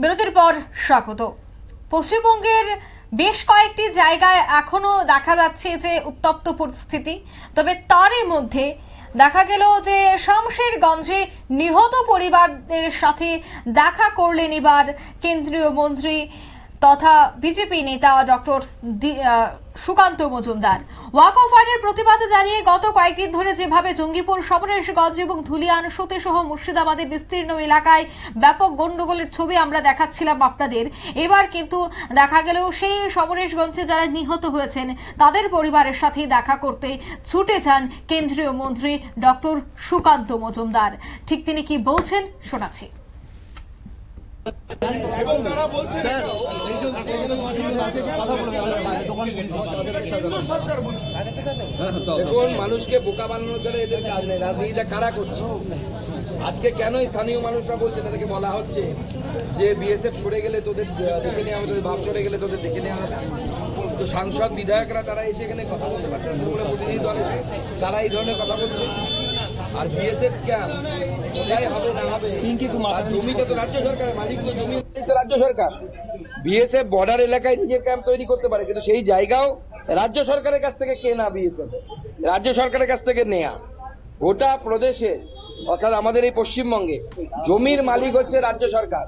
বিরতির পর স্বাগত। পশ্চিমবঙ্গের বেশ কয়েকটি জায়গায় এখনো দেখা যাচ্ছে যে উত্তপ্ত পরিস্থিতি, তবে তারই মধ্যে দেখা গেল যে শামশেরগঞ্জে নিহত পরিবারদের সাথে দেখা করলেন এবার কেন্দ্রীয় মন্ত্রী তথা বিজেপি নেতা ডক্টর সুকান্ত মজুমদার। ওয়াকফ আইনের প্রতিবাদ জানিয়ে গত কয়েকদিন ধরে যেভাবে জঙ্গিপুর, সমরেশগঞ্জ এবং ধুলিয়ান, সতে সহ মুর্শিদাবাদের বিস্তীর্ণ এলাকায় ব্যাপক গন্ডগোলের ছবি আমরা দেখাচ্ছিলাম আপনাদের, এবার কিন্তু দেখা গেল সেই সমরেশগঞ্জে যারা নিহত হয়েছেন তাদের পরিবারের সাথে দেখা করতে ছুটে যান কেন্দ্রীয় মন্ত্রী ডক্টর সুকান্ত মজুমদার। ঠিক তিনি কি বলছেন শোনাচ্ছি। দেখুন, মানুষকে বোকা বানানো ছাড়া এদের কাজ নেই। রাজনীতিটা কারা করছে? আজকে কেন স্থানীয় মানুষরা বলছে, তাদেরকে বলা হচ্ছে যে বিএসএফ সরে গেলে তোদের দেখে নেওয়া হবে, ভাব সরে গেলে তোদের দেখে নেওয়া হবে। তো সাংসদ বিধায়করা তারা এসে এখানে কথা বলতে পারছে না, তৃণমূলের প্রতিনিধি দল এসে তারা এই ধরনের কথা বলছে। আর বিএসএফ ক্যাম্প কোথায় হবে না হবে, আর জমিটা তো রাজ্য সরকারের মালিক, তো জমি তো রাজ্য সরকার। বিএসএফ বর্ডার এলাকায় নিজের ক্যাম্প তৈরি করতে পারে, কিন্তু সেই জায়গাও রাজ্য সরকারের কাছ থেকে কেনা, বিএসএফ রাজ্য সরকারের কাছ থেকে নেয়া। গোটা প্রদেশে অর্থাৎ আমাদের এই পশ্চিমবঙ্গে জমির মালিক হচ্ছে রাজ্য সরকার।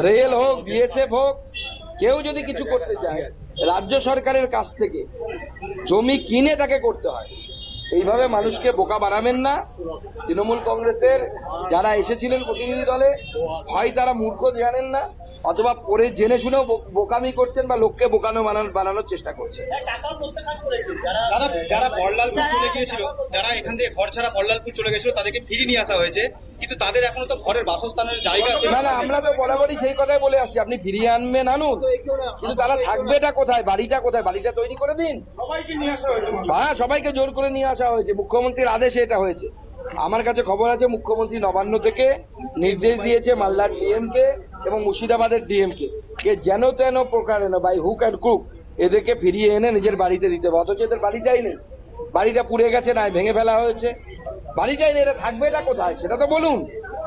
রেল হোক, বিএসএফ হোক, কেউ যদি কিছু করতে চায় রাজ্য সরকারের কাছ থেকে জমি কিনে তাকে করতে হয়। এইভাবে মানুষকে বোকা বানাবেন না। তৃণমূল কংগ্রেসের যারা এসেছিলেন প্রতিনিধি দলে, হয় তারা মূর্খ জানেন না, অথবা পরে জেনে শুনেও বোকামি করছেন বা লোককে বোকানো বানানোর চেষ্টা করছেন। যারা বড়লালপুর চলে গিয়েছিল, যারা এখান থেকে ঘর ছাড়া বড়লালপুর চলে গেছিল, তাদেরকে ফিরিয়ে নিয়ে আসা হয়েছে, কিন্তু তাদের এখনো তো ঘরের বাসস্থানের জায়গা আছে। না, আমরা তো বরাবরই সেই কথাই বলে আসছি, আপনি ফিরিয়ে আনবেন আনুন, কিন্তু তারা থাকবেটা কোথায়, বাড়িটা কোথায়, বাড়িটা তৈরি করে দিন। সবাইকে নিয়ে আসা হয়েছে, হ্যাঁ, সবাইকে জোর করে নিয়ে আসা হয়েছে, মুখ্যমন্ত্রীর আদেশে এটা হয়েছে। আমার কাছে খবর আছে মুখ্যমন্ত্রী নবান্ন থেকে নির্দেশ দিয়েছে মালদার ডিএম কে এবং মুর্শিদাবাদের ডিএম কে যেন তেন প্রকারে বাই হুক অ্যান্ড ক্রুক এদেরকে ফিরিয়ে এনে নিজের বাড়িতে দিতে হবে। অথচ এদের বাড়িটাই নেই, বাড়িটা পুড়ে গেছে, না ভেঙে ফেলা হয়েছে, বাড়িটাই নেই। এটা থাকবে এটা কোথায় সেটা তো বলুন।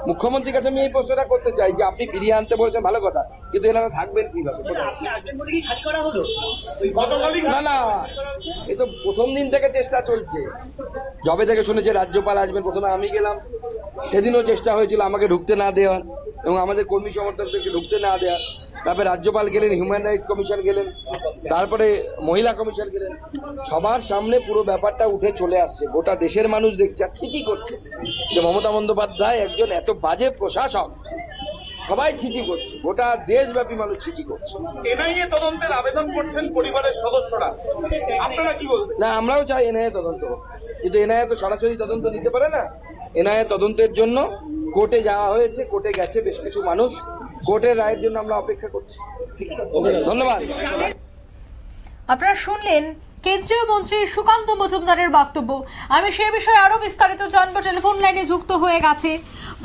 মুখ্যমন্ত্রীর কাছে আমি এই প্রশ্নটা করতে চাই যে আপনি ফিরিয়ে আনতে বলেছেন ভালো কথা, কিন্তু এনারা থাকবেন কিভাবে? না না, এই তো প্রথম দিন থেকে চেষ্টা চলছে, যবে থেকে শুনেছে রাজ্যপাল আসবেন। প্রথমে আমি গেলাম, সেদিনও চেষ্টা হয়েছিল আমাকে ঢুকতে না দেওয়া এবং আমাদের কর্মী সমর্থকদেরকে ঢুকতে না দেওয়া। তারপরে রাজ্যপাল গেলেন, হিউম্যান রাইটস কমিশন গেলেন, তারপরে মহিলা কমিশন গেলেন। সবার সামনে পুরো ব্যাপারটা উঠে চলে আসছে, গোটা দেশের মানুষ দেখছে আর ছিচি করছে যে মমতা বন্দ্যোপাধ্যায় একজন এত বাজে প্রশাসক। সবাই ছিচি করছে, গোটা দেশব্যাপী মানুষ ছিচি করছে। এনআইএ তদন্তের আবেদন করছেন পরিবারের সদস্যরা, আপনারা কি বলবেন? না, আমরাও চাই এনআইএ তদন্ত, কিন্তু এনআইএ তো সরাসরি তদন্ত নিতে পারে না। এনআইএ তদন্তের জন্য কোর্টে যাওয়া হয়েছে, কোর্টে গেছে বেশ কিছু মানুষ, কোর্টের রায়ের জন্য আমরা অপেক্ষা করছি। ধন্যবাদ। আপনারা শুনলেন কেন্দ্রীয় মন্ত্রী সুকান্ত মজুমদারের বক্তব্য। আমি সে বিষয়ে আরো বিস্তারিত জানবো। টেলিফোন লাইনে যুক্ত হয়ে গেছে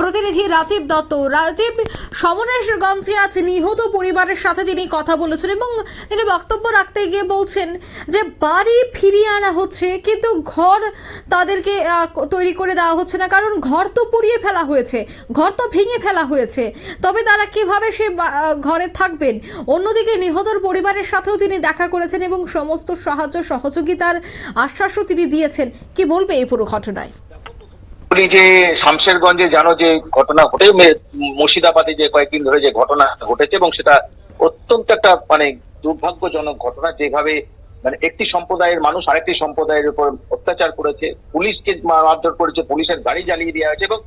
প্রতিনিধি রাজীব দত্ত। রাজীব, সমরেশগঞ্জে আজ নিহত পরিবারের সাথে তিনি কথা বলেছেন এবং তিনি বক্তব্য রাখতে গিয়ে বলছেন যে বাড়ি ফিরিয়ে আনা হচ্ছে, কিন্তু ঘর তাদেরকে তৈরি করে দেওয়া হচ্ছে না, কারণ ঘর তো পুড়িয়ে ফেলা হয়েছে, ঘর তো ভেঙে ফেলা হয়েছে, তবে তারা কিভাবে সে ঘরে থাকবেন। অন্যদিকে নিহতর পরিবারের সাথেও তিনি দেখা করেছেন এবং সমস্ত সাহায্য সহযোগিতার আশ্বাসও তিনি দিয়েছেন। কি বলবে এই পুরো ঘটনায়? যে শামশেরগঞ্জে জানো যে ঘটনা ঘটে, মুর্শিদাবাদে যে কয়েকদিন ধরে যে ঘটনা ঘটেছে, এবং সেটা অত্যন্ত একটা দুর্ভাগ্যজনক ঘটনা, যেভাবে একটি সম্প্রদায়ের মানুষ আরেকটি সম্প্রদায়ের উপর অত্যাচার করেছে, পুলিশকে মারধর করেছে, পুলিশের গাড়ি জ্বালিয়ে দেওয়া হয়েছে। এবং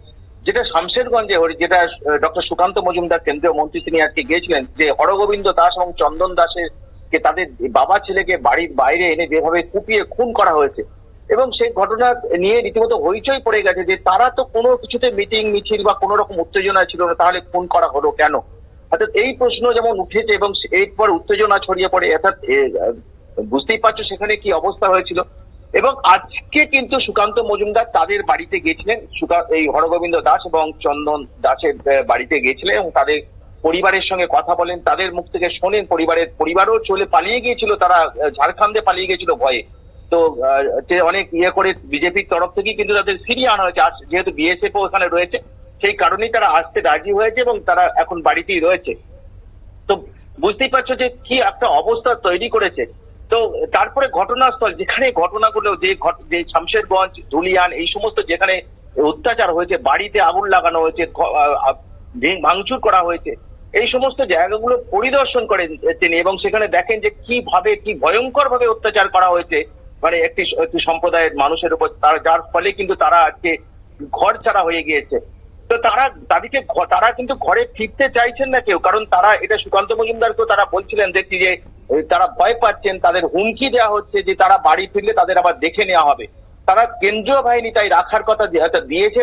যেটা শামশেরগঞ্জে, যেটা ডক্টর সুকান্ত মজুমদার কেন্দ্রীয় মন্ত্রী তিনি আজকে গিয়েছিলেন, যে হরগোবিন্দ দাস এবং চন্দন দাসের কে তাদের বাবা ছেলেকে বাড়ির বাইরে এনে যেভাবে কুপিয়ে খুন করা হয়েছে, এবং সেই ঘটনা নিয়ে রীতিমতো হইচই পড়ে গেছে যে তারা তো কোনো কিছুতে মিটিং মিছিল বা কোনো রকম উত্তেজনা ছিল না, তাহলে খুন করা হলো কেন? অর্থাৎ এই প্রশ্ন যেমন উঠেছে এবং এরপর উত্তেজনা ছড়িয়ে পড়ে, অর্থাৎ বুঝতেই পারছো সেখানে কি অবস্থা হয়েছিল। এবং আজকে কিন্তু সুকান্ত মজুমদার তাদের বাড়িতে গিয়েছিলেন, এই হরগোবিন্দ দাস এবং চন্দন দাসের বাড়িতে গিয়েছিলেন এবং তাদের পরিবারের সঙ্গে কথা বলেন, তাদের মুখ থেকে শোনেন। পরিবারও চলে পালিয়ে গিয়েছিল, তারা ঝাড়খণ্ডে পালিয়ে গিয়েছিল ভয়ে। তো অনেক করে বিজেপির তরফ থেকেই কিন্তু তাদের ফিরিয়ে আনা হয়েছে, যেহেতু বিএসএফ ওখানে রয়েছে সেই কারণেই তারা আসতে রাজি হয়েছে এবং তারা এখন বাড়িতেই রয়েছে। তো বুঝতেই পারছো যে কি একটা অবস্থা তৈরি করেছে। তো তারপরে ঘটনাস্থল যেখানে ঘটনাগুলো যে শামশেরগঞ্জ, ধুলিয়ান, এই সমস্ত যেখানে অত্যাচার হয়েছে, বাড়িতে আগুন লাগানো হয়েছে, ভাঙচুর করা হয়েছে, এই সমস্ত জায়গাগুলো পরিদর্শন করেন তিনি এবং সেখানে দেখেন যে কিভাবে কি ভয়ঙ্কর ভাবে অত্যাচার করা হয়েছে মানে একটি সম্প্রদায়ের মানুষের উপর, যার ফলে কিন্তু তারা আজকে ঘর ছাড়া হয়ে গিয়েছে। তো তারা কিন্তু ঘরে ফিরতে চাইছেন না কেউ, কারণ তারা এটা সুকান্ত মজুমদারকেও তারা বলছিলেন দেখছি যে তারা ভয় পাচ্ছেন, তাদের হুমকি দেওয়া হচ্ছে যে তারা বাড়ি ফিরলে তাদের আবার দেখে নেওয়া হবে। তারা কেন্দ্রীয় বাহিনী তাই রাখার কথা দিয়েছে,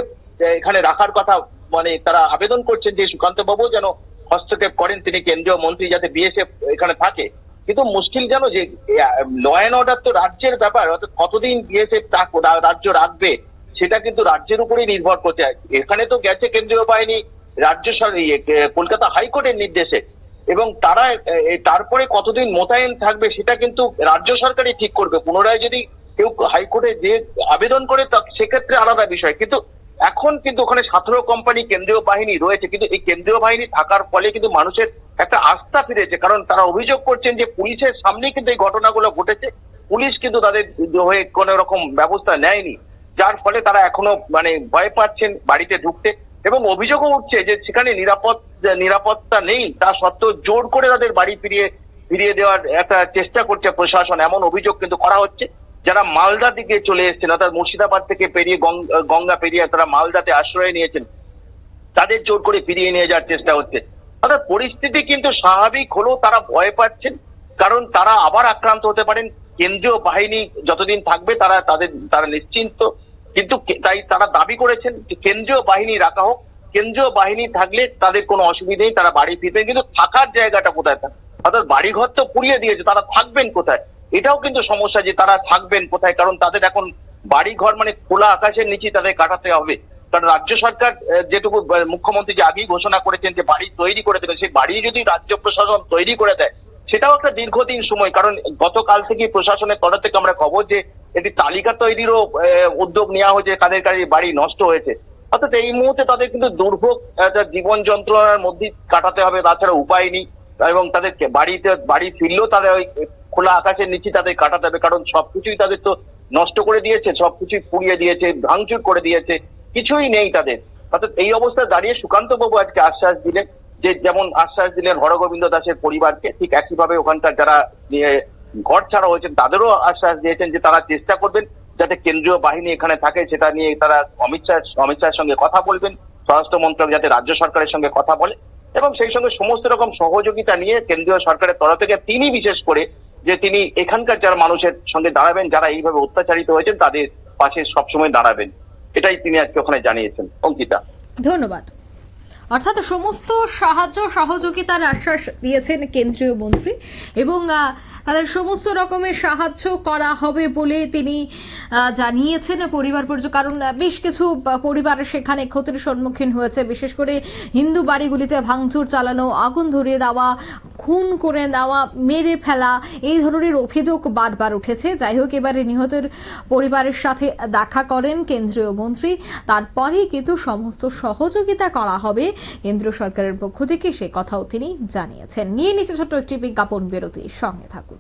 এখানে রাখার কথা মানে তারা আবেদন করছেন যে সুকান্ত বাবু যেন হস্তক্ষেপ করেন, তিনি কেন্দ্রীয় মন্ত্রী, যাতে বিএসএফ এখানে থাকে। কিন্তু মুশকিল জানো যে ল অ্যান্ড অর্ডার তো রাজ্যের ব্যাপার, অর্থাৎ কতদিন বিএসএফ রাজ্য রাখবে সেটা কিন্তু রাজ্যের উপরেই নির্ভর করছে। এখানে তো গেছে কেন্দ্রীয় বাহিনী রাজ্য কলকাতা হাইকোর্টের নির্দেশে, এবং তারা তারপরে কতদিন মোতায়েন থাকবে সেটা কিন্তু রাজ্য সরকারই ঠিক করবে। পুনরায় যদি কেউ হাইকোর্টে যে আবেদন করে সেক্ষেত্রে আলাদা বিষয়, কিন্তু এখন কিন্তু ওখানে 17 কোম্পানি কেন্দ্রীয় বাহিনী রয়েছে, কিন্তু এই কেন্দ্রীয় বাহিনী থাকার ফলে কিন্তু মানুষের একটা আস্থা ফিরেছে, কারণ তারা অভিযোগ করছেন যে পুলিশের সামনেই কিন্তু এই ঘটনাগুলো ঘটেছে, পুলিশ কিন্তু তাদের হয়ে কোনো রকম ব্যবস্থা নেয়নি, যার ফলে তারা এখনো মানে ভয় পাচ্ছেন বাড়িতে ঢুকতে। এবং অভিযোগও উঠছে যে সেখানে নিরাপত্তা নেই, তা সত্ত্বেও জোর করে তাদের বাড়ি ফিরিয়ে দেওয়ার একটা চেষ্টা করছে প্রশাসন, এমন অভিযোগ কিন্তু করা হচ্ছে। যারা মালদা দিকে চলে এসেছেন, অর্থাৎ মুর্শিদাবাদ থেকে পেরিয়ে গঙ্গা পেরিয়ে তারা মালদাতে আশ্রয় নিয়েছেন, তাদের জোর করে ফিরিয়ে নিয়ে যাওয়ার চেষ্টা হচ্ছে। অর্থাৎ পরিস্থিতি কিন্তু স্বাভাবিক হলেও তারা ভয় পাচ্ছেন, কারণ তারা আবার আক্রান্ত হতে পারেন। কেন্দ্রীয় বাহিনী যতদিন থাকবে তারা নিশ্চিন্ত, কিন্তু তাই তারা দাবি করেছেন যে কেন্দ্রীয় বাহিনী রাখা হোক, কেন্দ্রীয় বাহিনী থাকলে তাদের কোনো অসুবিধা নেই, তারা বাড়ি ফিরবেন। কিন্তু থাকার জায়গাটা কোথায়, অর্থাৎ বাড়িঘর তো পুড়িয়ে দিয়েছে, তারা থাকবেন কোথায়, এটাও কিন্তু সমস্যা যে তারা থাকবেন কোথায়, কারণ তাদের এখন বাড়িঘর মানে খোলা আকাশের নিচে তাদের কাটাতে হবে। কারণ রাজ্য সরকার যেটুকু মুখ্যমন্ত্রী যে আগেই ঘোষণা করেছেন যে বাড়ি তৈরি করে দেবে, সেই বাড়ি যদি রাজ্য প্রশাসন তৈরি করে দেয় সেটাও একটা দীর্ঘদিন সময়, কারণ গতকাল থেকে প্রশাসনের তরফ থেকে আমরা খবর যে একটি তালিকা তৈরিরও উদ্যোগ নেওয়া হয়েছে কাদের কাদের বাড়ি নষ্ট হয়েছে। অর্থাৎ এই মুহূর্তে তাদের কিন্তু দুর্ভোগ জীবন যন্ত্রণার মধ্যে কাটাতে হবে, তাছাড়া উপায় নেই। এবং তাদেরকে বাড়ি ফিরলেও তাদের ওই খোলা আকাশের নিচে তাদের কাটাতে হবে, কারণ সবকিছুই তাদের তো নষ্ট করে দিয়েছে, সবকিছুই পুড়িয়ে দিয়েছে, ভাঙচুর করে দিয়েছে, কিছুই নেই তাদের। অর্থাৎ এই অবস্থায় দাঁড়িয়ে সুকান্ত বাবু আজকে আশ্বাস দিলেন, যে যেমন আশ্বাস দিলেন হরগোবিন্দ দাসের পরিবারকে, ঠিক একইভাবে ওখানকার যারা ঘর ছাড়া হয়েছেন তাদেরও আশ্বাস দিয়েছেন যে তারা চেষ্টা করবেন যাতে কেন্দ্রীয় বাহিনী এখানে থাকে, সেটা নিয়ে তারা অমিত শাহের সঙ্গে কথা বলবেন, স্বরাষ্ট্র মন্ত্রক যাতে রাজ্য সরকারের সঙ্গে কথা বলে, এবং সেই সঙ্গে সমস্ত রকম সহযোগিতা নিয়ে কেন্দ্রীয় সরকারের তরফ থেকে তিনি বিশেষ করে যে তিনি এখানকার যারা মানুষের সঙ্গে দাঁড়াবেন, যারা এইভাবে অত্যাচারিত হয়েছেন তাদের পাশে সবসময় দাঁড়াবেন, এটাই তিনি আজকে ওখানে জানিয়েছেন। অঙ্কিতা, ধন্যবাদ। অর্থাৎ সমস্ত সাহায্য সহযোগিতার আশ্বাস দিয়েছেন কেন্দ্রীয় মন্ত্রী এবং তাদের সমস্ত রকমের সাহায্য করা হবে বলে তিনি জানিয়েছেন পরিবার পর্যন্ত। কারণ বেশ কিছু পরিবার সেখানে ক্ষতির সম্মুখীন হয়েছে, বিশেষ করে হিন্দু বাড়িগুলিতে ভাঙচুর চালানো, আগুন ধরিয়ে দেওয়া, খুন করে দেওয়া, মেরে ফেলা, এই ধরনের অভিযোগ বারবার উঠেছে। যাই হোক, এবারে নিহতের পরিবারের সাথে দেখা করেন কেন্দ্রীয় মন্ত্রী, তারপরেই কিন্তু সমস্ত সহযোগিতা করা হবে কেন্দ্র সরকারের পক্ষ থেকে, সে কথাও তিনি জানিয়েছেন। নিয়ে নিচে ছোট্ট একটি বিজ্ঞাপন বিরতির সঙ্গে থাকুন।